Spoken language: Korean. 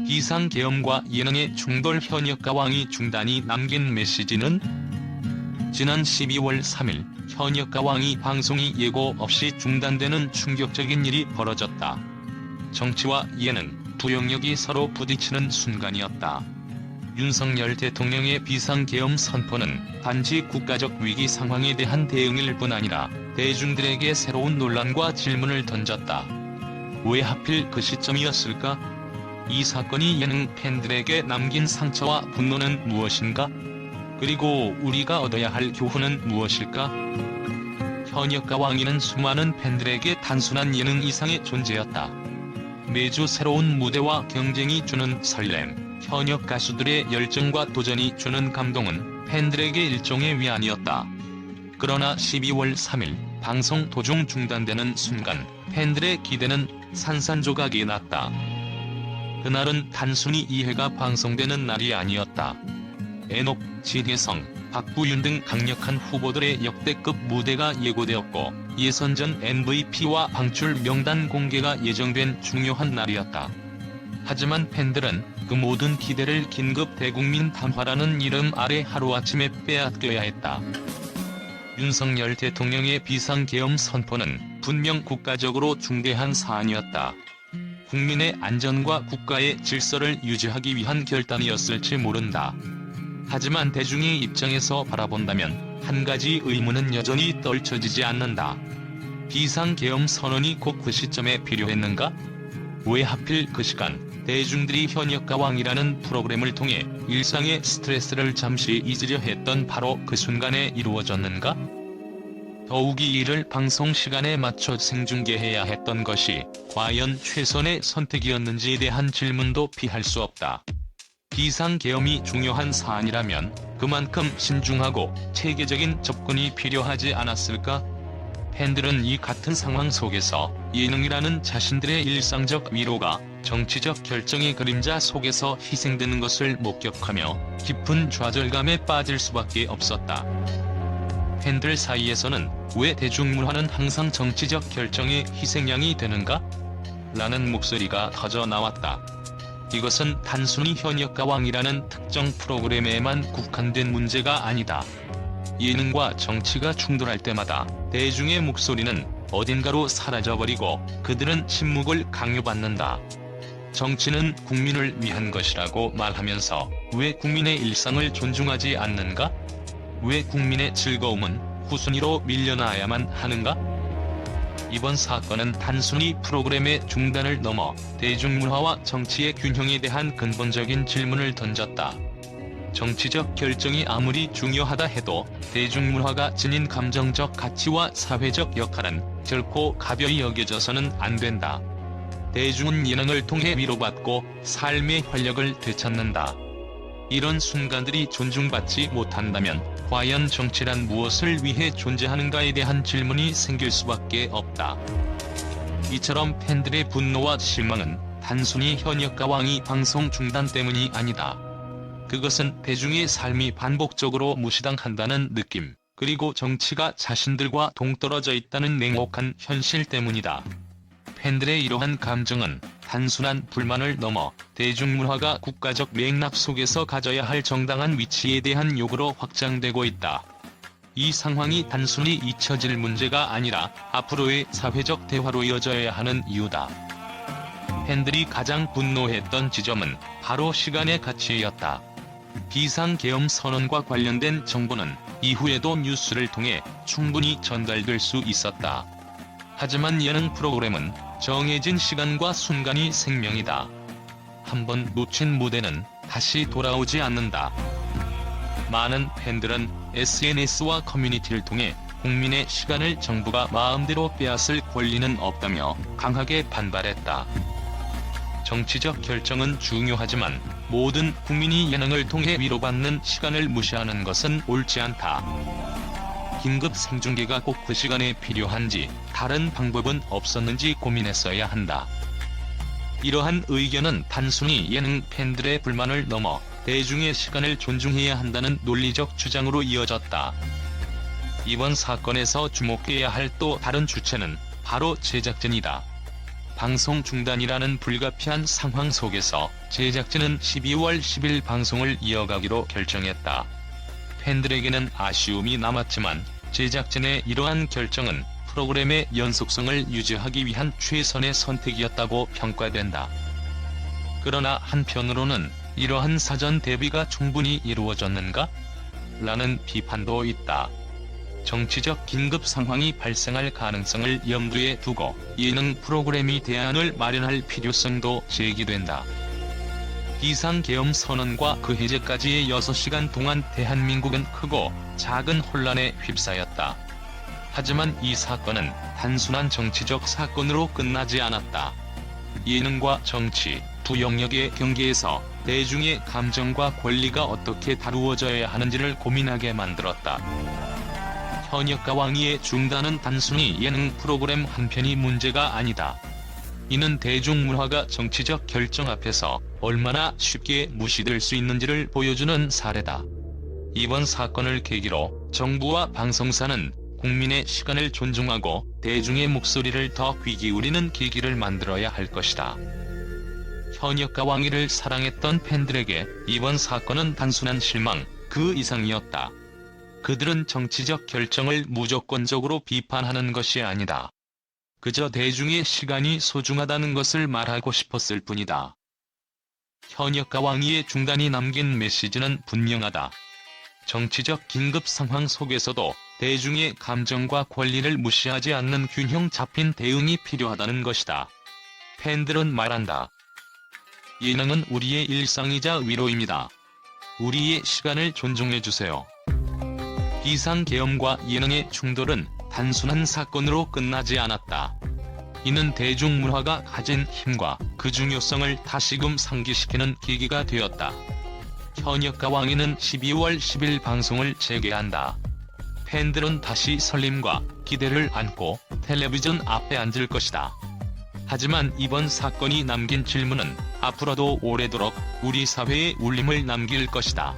비상계엄과 예능의 충돌 현역가왕이 중단이 남긴 메시지는 지난 12월 3일 현역가왕이 방송이 예고 없이 중단되는 충격적인 일이 벌어졌다. 정치와 예능 두 영역이 서로 부딪히는 순간이었다. 윤석열 대통령의 비상계엄 선포는 단지 국가적 위기 상황에 대한 대응일 뿐 아니라 대중들에게 새로운 논란과 질문을 던졌다. 왜 하필 그 시점이었을까? 이 사건이 예능 팬들에게 남긴 상처와 분노는 무엇인가? 그리고 우리가 얻어야 할 교훈은 무엇일까? 현역가왕이는 수많은 팬들에게 단순한 예능 이상의 존재였다. 매주 새로운 무대와 경쟁이 주는 설렘, 현역 가수들의 열정과 도전이 주는 감동은 팬들에게 일종의 위안이었다. 그러나 12월 3일 방송 도중 중단되는 순간 팬들의 기대는 산산조각이 났다. 그날은 단순히 이회가 방송되는 날이 아니었다. 애녹, 진혜성, 박부윤 등 강력한 후보들의 역대급 무대가 예고되었고 예선전 MVP와 방출 명단 공개가 예정된 중요한 날이었다. 하지만 팬들은 그 모든 기대를 긴급 대국민 담화라는 이름 아래 하루아침에 빼앗겨야 했다. 윤석열 대통령의 비상계엄 선포는 분명 국가적으로 중대한 사안이었다. 국민의 안전과 국가의 질서를 유지하기 위한 결단이었을지 모른다. 하지만 대중의 입장에서 바라본다면 한 가지 의문은 여전히 떨쳐지지 않는다. 비상계엄 선언이 꼭 그 시점에 필요했는가? 왜 하필 그 시간 대중들이 현역가왕이라는 프로그램을 통해 일상의 스트레스를 잠시 잊으려 했던 바로 그 순간에 이루어졌는가? 더욱이 이를 방송 시간에 맞춰 생중계해야 했던 것이 과연 최선의 선택이었는지에 대한 질문도 피할 수 없다. 비상계엄이 중요한 사안이라면 그만큼 신중하고 체계적인 접근이 필요하지 않았을까? 팬들은 이 같은 상황 속에서 예능이라는 자신들의 일상적 위로가 정치적 결정의 그림자 속에서 희생되는 것을 목격하며 깊은 좌절감에 빠질 수밖에 없었다. 팬들 사이에서는 왜 대중문화는 항상 정치적 결정의 희생양이 되는가? 라는 목소리가 터져 나왔다. 이것은 단순히 현역가왕이라는 특정 프로그램에만 국한된 문제가 아니다. 예능과 정치가 충돌할 때마다 대중의 목소리는 어딘가로 사라져버리고 그들은 침묵을 강요받는다. 정치는 국민을 위한 것이라고 말하면서 왜 국민의 일상을 존중하지 않는가? 왜 국민의 즐거움은 후순위로 밀려나야만 하는가? 이번 사건은 단순히 프로그램의 중단을 넘어 대중문화와 정치의 균형에 대한 근본적인 질문을 던졌다. 정치적 결정이 아무리 중요하다 해도 대중문화가 지닌 감정적 가치와 사회적 역할은 결코 가벼이 여겨져서는 안 된다. 대중은 예능을 통해 위로받고 삶의 활력을 되찾는다. 이런 순간들이 존중받지 못한다면 과연 정치란 무엇을 위해 존재하는가에 대한 질문이 생길 수밖에 없다. 이처럼 팬들의 분노와 실망은 단순히 현역가왕이 방송 중단 때문이 아니다. 그것은 대중의 삶이 반복적으로 무시당한다는 느낌, 그리고 정치가 자신들과 동떨어져 있다는 냉혹한 현실 때문이다. 팬들의 이러한 감정은 단순한 불만을 넘어 대중문화가 국가적 맥락 속에서 가져야 할 정당한 위치에 대한 요구로 확장되고 있다. 이 상황이 단순히 잊혀질 문제가 아니라 앞으로의 사회적 대화로 이어져야 하는 이유다. 팬들이 가장 분노했던 지점은 바로 시간의 가치였다. 비상계엄 선언과 관련된 정보는 이후에도 뉴스를 통해 충분히 전달될 수 있었다. 하지만 예능 프로그램은 정해진 시간과 순간이 생명이다. 한번 놓친 무대는 다시 돌아오지 않는다. 많은 팬들은 SNS와 커뮤니티를 통해 국민의 시간을 정부가 마음대로 빼앗을 권리는 없다며 강하게 반발했다. 정치적 결정은 중요하지만 모든 국민이 예능을 통해 위로받는 시간을 무시하는 것은 옳지 않다. 긴급 생중계가 꼭 그 시간에 필요한지 다른 방법은 없었는지 고민했어야 한다. 이러한 의견은 단순히 예능 팬들의 불만을 넘어 대중의 시간을 존중해야 한다는 논리적 주장으로 이어졌다. 이번 사건에서 주목해야 할 또 다른 주체는 바로 제작진이다. 방송 중단이라는 불가피한 상황 속에서 제작진은 12월 10일 방송을 이어가기로 결정했다. 팬들에게는 아쉬움이 남았지만 제작진의 이러한 결정은 프로그램의 연속성을 유지하기 위한 최선의 선택이었다고 평가된다. 그러나 한편으로는 이러한 사전 대비가 충분히 이루어졌는가? 라는 비판도 있다. 정치적 긴급 상황이 발생할 가능성을 염두에 두고 예능 프로그램이 대안을 마련할 필요성도 제기된다. 비상계엄 선언과 그 해제까지의 6시간 동안 대한민국은 크고 작은 혼란에 휩싸였다. 하지만 이 사건은 단순한 정치적 사건으로 끝나지 않았다. 예능과 정치, 두 영역의 경계에서 대중의 감정과 권리가 어떻게 다루어져야 하는지를 고민하게 만들었다. 현역과 왕위의 중단은 단순히 예능 프로그램 한 편이 문제가 아니다. 이는 대중문화가 정치적 결정 앞에서 얼마나 쉽게 무시될 수 있는지를 보여주는 사례다. 이번 사건을 계기로 정부와 방송사는 국민의 시간을 존중하고 대중의 목소리를 더 귀 기울이는 계기를 만들어야 할 것이다. 현역과 왕위를 사랑했던 팬들에게 이번 사건은 단순한 실망, 그 이상이었다. 그들은 정치적 결정을 무조건적으로 비판하는 것이 아니다. 그저 대중의 시간이 소중하다는 것을 말하고 싶었을 뿐이다. 현역과 왕위의 중단이 남긴 메시지는 분명하다. 정치적 긴급 상황 속에서도 대중의 감정과 권리를 무시하지 않는 균형 잡힌 대응이 필요하다는 것이다. 팬들은 말한다. 예능은 우리의 일상이자 위로입니다. 우리의 시간을 존중해주세요. 비상계엄과 예능의 충돌은 단순한 사건으로 끝나지 않았다. 이는 대중문화가 가진 힘과 그 중요성을 다시금 상기시키는 계기가 되었다. 현역과 왕위는 12월 10일 방송을 재개한다. 팬들은 다시 설렘과 기대를 안고 텔레비전 앞에 앉을 것이다. 하지만 이번 사건이 남긴 질문은 앞으로도 오래도록 우리 사회에 울림을 남길 것이다.